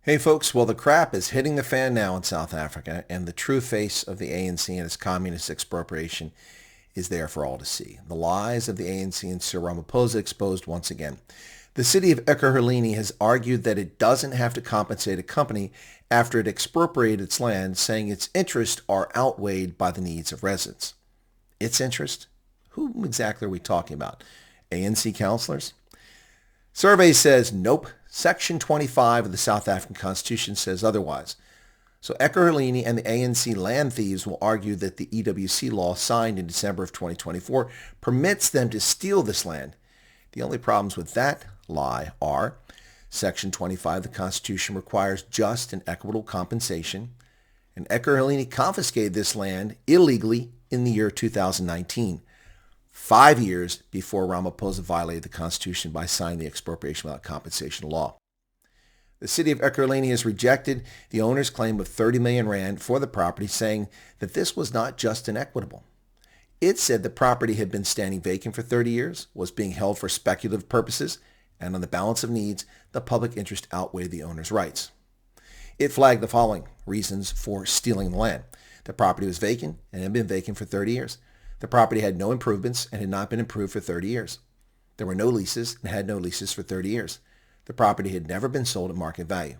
Hey folks, well the crap is hitting the fan now in South Africa, and the true face of the ANC and its communist expropriation is there for all to see. The lies of the ANC and Sir Ramaphosa exposed once again. The city of Ekurhuleni has argued that it doesn't have to compensate a company after it expropriated its land, saying its interests are outweighed by the needs of residents. Its interest? Who exactly are we talking about? ANC councillors? Survey says nope. Section 25 of the South African Constitution says otherwise. So Ekurhuleni and the ANC land thieves will argue that the EWC law signed in December of 2024 permits them to steal this land. The only problems with that lie are Section 25 of the Constitution requires just and equitable compensation, and Ekurhuleni confiscated this land illegally in the year 2019. 5 years before Ramaphosa violated the Constitution by signing the expropriation without compensation law. The city of Ekurhuleni has rejected the owner's claim of 30 million rand for the property, saying that this was not just and equitable. It said the property had been standing vacant for 30 years, was being held for speculative purposes, and on the balance of needs, the public interest outweighed the owner's rights. It flagged the following reasons for stealing the land. The property was vacant and had been vacant for 30 years. The property had no improvements and had not been improved for 30 years. There were no leases and had no leases for 30 years. The property had never been sold at market value.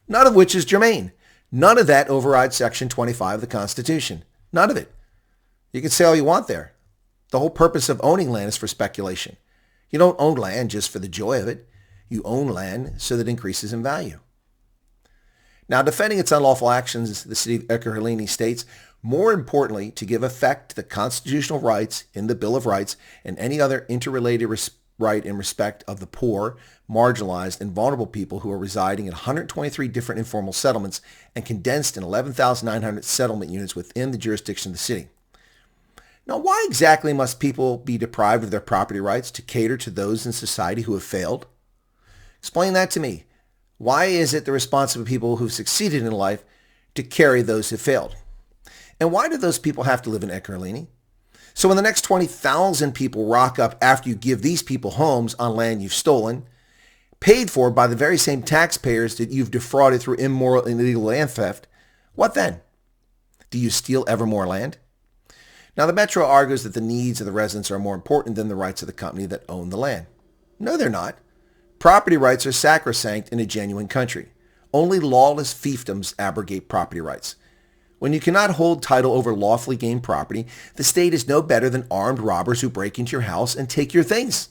None of which is germane. None of that overrides Section 25 of the Constitution. None of it. You can say all you want there. The whole purpose of owning land is for speculation. You don't own land just for the joy of it. You own land so that it increases in value. Now, defending its unlawful actions, the city of Ekurhuleni states, more importantly, to give effect to the constitutional rights in the Bill of Rights and any other interrelated right in respect of the poor, marginalized, and vulnerable people who are residing in 123 different informal settlements and condensed in 11,900 settlement units within the jurisdiction of the city. Now, why exactly must people be deprived of their property rights to cater to those in society who have failed? Explain that to me. Why is it the responsibility of people who've succeeded in life to carry those who failed? And why do those people have to live in Ekurhuleni? So when the next 20,000 people rock up after you give these people homes on land you've stolen, paid for by the very same taxpayers that you've defrauded through immoral and illegal land theft, what then? Do you steal ever more land? Now the Metro argues that the needs of the residents are more important than the rights of the company that own the land. No, they're not. Property rights are sacrosanct in a genuine country. Only lawless fiefdoms abrogate property rights. When you cannot hold title over lawfully gained property, the state is no better than armed robbers who break into your house and take your things.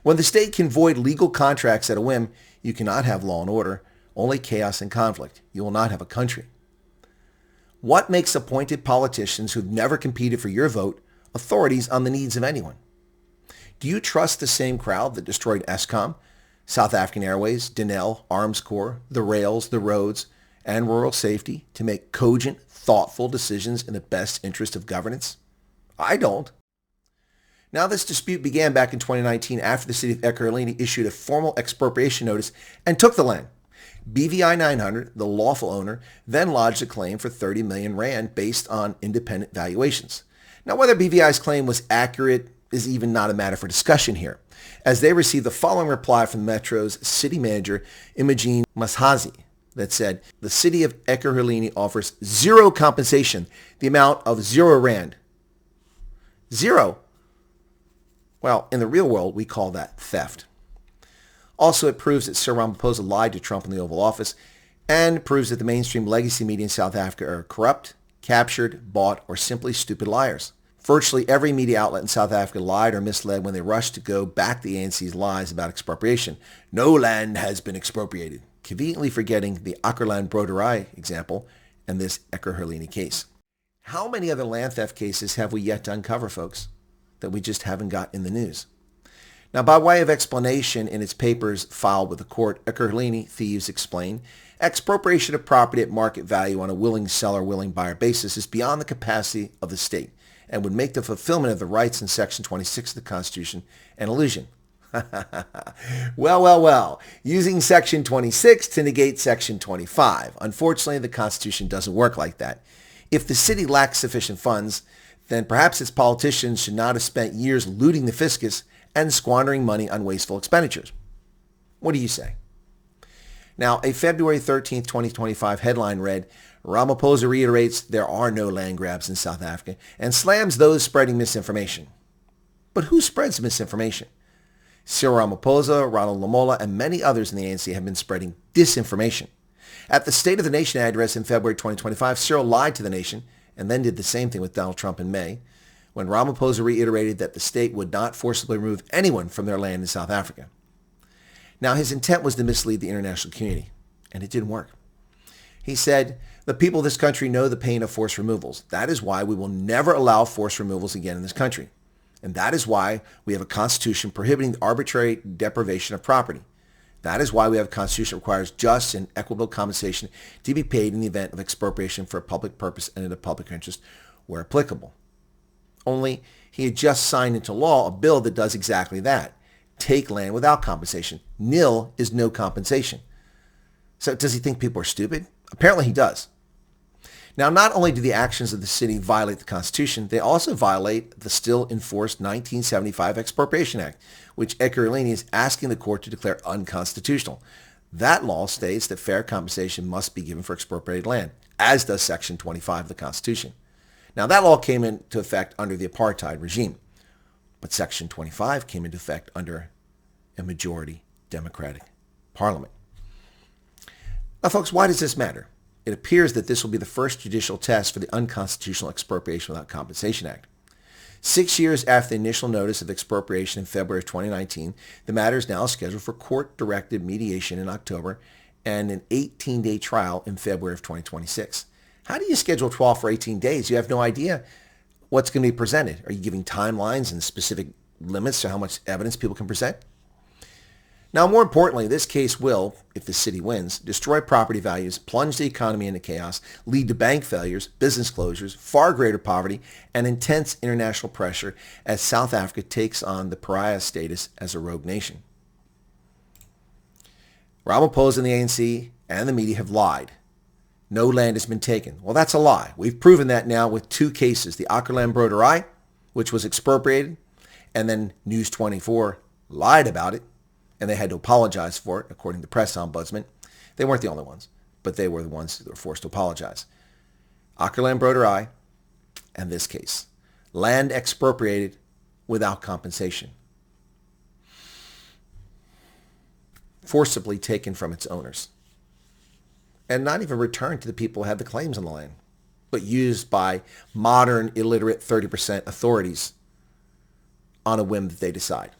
When the state can void legal contracts at a whim, you cannot have law and order, only chaos and conflict. You will not have a country. What makes appointed politicians who've never competed for your vote authorities on the needs of anyone? Do you trust the same crowd that destroyed Eskom, South African Airways, Denel, Arms Corps, the rails, the roads, and rural safety to make cogent, thoughtful decisions in the best interest of governance? I don't. Now, this dispute began back in 2019 after the city of Ekurhuleni issued a formal expropriation notice and took the land. BVI 900, the lawful owner, then lodged a claim for 30 million rand based on independent valuations. Now, whether BVI's claim was accurate is even not a matter for discussion here, as they received the following reply from Metro's city manager, Imogene Mashazi, that said, the city of Ekurhuleni offers zero compensation, the amount of 0 rand. Zero. Well, in the real world, we call that theft. Also, it proves that Sir Ramaphosa lied to Trump in the Oval Office and proves that the mainstream legacy media in South Africa are corrupt, captured, bought, or simply stupid liars. Virtually every media outlet in South Africa lied or misled when they rushed to go back the ANC's lies about expropriation. No land has been expropriated, conveniently forgetting the Ackerland Broderai example and this Ekurhuleni case. How many other land theft cases have we yet to uncover, folks, that we just haven't got in the news? Now, by way of explanation in its papers filed with the court, Ekurhuleni thieves explain, expropriation of property at market value on a willing seller, willing buyer basis is beyond the capacity of the state and would make the fulfillment of the rights in Section 26 of the Constitution an illusion. Well. Using Section 26 to negate Section 25. Unfortunately, the Constitution doesn't work like that. If the city lacks sufficient funds, then perhaps its politicians should not have spent years looting the fiscus and squandering money on wasteful expenditures. What do you say? Now, a February 13th, 2025 headline read, Ramaphosa reiterates there are no land grabs in South Africa and slams those spreading misinformation. But who spreads misinformation? Cyril Ramaphosa, Ronald Lamola, and many others in the ANC have been spreading disinformation. At the State of the Nation address in February 2025, Cyril lied to the nation and then did the same thing with Donald Trump in May, when Ramaphosa reiterated that the state would not forcibly remove anyone from their land in South Africa. Now, his intent was to mislead the international community, and it didn't work. He said, the people of this country know the pain of forced removals. That is why we will never allow forced removals again in this country. And that is why we have a constitution prohibiting the arbitrary deprivation of property. That is why we have a constitution that requires just and equitable compensation to be paid in the event of expropriation for a public purpose and in the public interest where applicable. Only he had just signed into law a bill that does exactly that. Take land without compensation. Nil is no compensation. So does he think people are stupid? Apparently he does. Now, not only do the actions of the city violate the Constitution, they also violate the still enforced 1975 Expropriation Act, which Nicklin is asking the court to declare unconstitutional. That law states that fair compensation must be given for expropriated land, as does Section 25 of the Constitution. Now, that law came into effect under the apartheid regime, but Section 25 came into effect under a majority Democratic parliament. Now, folks, why does this matter? It appears that this will be the first judicial test for the unconstitutional Expropriation Without Compensation Act. 6 years after the initial notice of expropriation in February of 2019, the matter is now scheduled for court-directed mediation in October and an 18-day trial in February of 2026. How do you schedule a trial for 18 days? You have no idea what's going to be presented. Are you giving timelines and specific limits to how much evidence people can present? Now, more importantly, this case will, if the city wins, destroy property values, plunge the economy into chaos, lead to bank failures, business closures, far greater poverty, and intense international pressure as South Africa takes on the pariah status as a rogue nation. Ramaphosa and the ANC and the media have lied. No land has been taken. Well, that's a lie. We've proven that now with two cases. The Ackerland Broederij, which was expropriated, and then News 24 lied about it, and they had to apologize for it, according to the press ombudsman. They weren't the only ones, but they were the ones that were forced to apologize. Ackerland Broederij and this case. Land expropriated without compensation. Forcibly taken from its owners. And not even returned to the people who had the claims on the land, but used by modern, illiterate 30% authorities on a whim that they decide.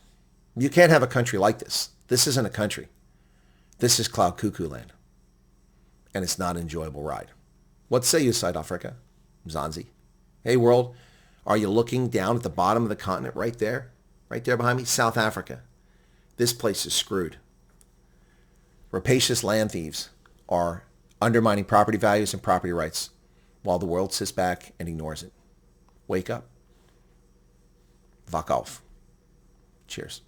You can't have a country like this. This isn't a country. This is cloud cuckoo land. And it's not an enjoyable ride. What say you, South Africa? Mzansi. Hey, world, are you looking down at the bottom of the continent right there? Right there behind me? South Africa. This place is screwed. Rapacious land thieves are undermining property values and property rights while the world sits back and ignores it. Wake up. Wach auf. Cheers.